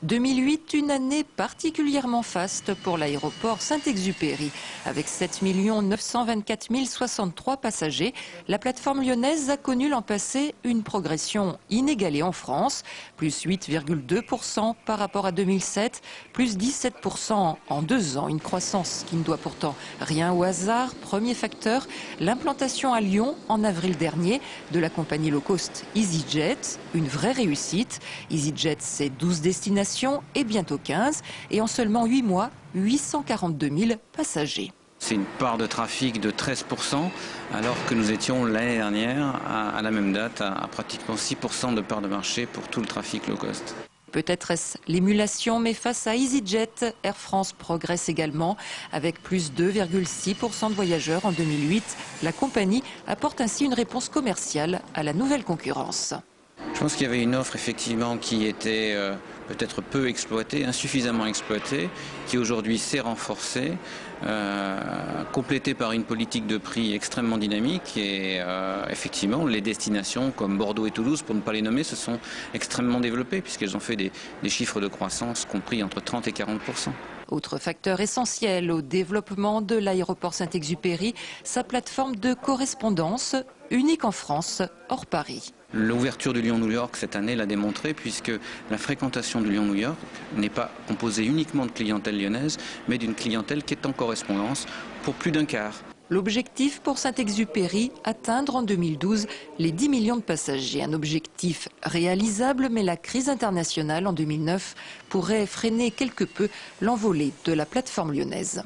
2008, une année particulièrement faste pour l'aéroport Saint-Exupéry. Avec 7 924 063 passagers, la plateforme lyonnaise a connu l'an passé une progression inégalée en France, plus 8,2% par rapport à 2007, plus 17% en 2 ans. Une croissance qui ne doit pourtant rien au hasard. Premier facteur, l'implantation à Lyon en avril dernier de la compagnie low cost EasyJet. Une vraie réussite. EasyJet, c'est 12 destinations et bientôt 15. Et en seulement 8 mois, 842 000 passagers. C'est une part de trafic de 13%, alors que nous étions l'année dernière, à la même date, à pratiquement 6% de part de marché pour tout le trafic low cost. Peut-être est-ce l'émulation, mais face à EasyJet, Air France progresse également. Avec plus 2,6% de voyageurs en 2008, la compagnie apporte ainsi une réponse commerciale à la nouvelle concurrence. Je pense qu'il y avait une offre effectivement qui était peut-être peu exploitée, insuffisamment exploitée, qui aujourd'hui s'est renforcée, complétée par une politique de prix extrêmement dynamique et effectivement les destinations comme Bordeaux et Toulouse, pour ne pas les nommer, se sont extrêmement développées puisqu'elles ont fait des chiffres de croissance compris entre 30 et 40%. Autre facteur essentiel au développement de l'aéroport Saint-Exupéry, sa plateforme de correspondance, unique en France, hors Paris. L'ouverture du Lyon-New York cette année l'a démontré puisque la fréquentation du Lyon-New York n'est pas composée uniquement de clientèle lyonnaise, mais d'une clientèle qui est en correspondance pour plus d'un quart. L'objectif pour Saint-Exupéry, atteindre en 2012 les 10 millions de passagers. Un objectif réalisable, mais la crise internationale en 2009 pourrait freiner quelque peu l'envolée de la plateforme lyonnaise.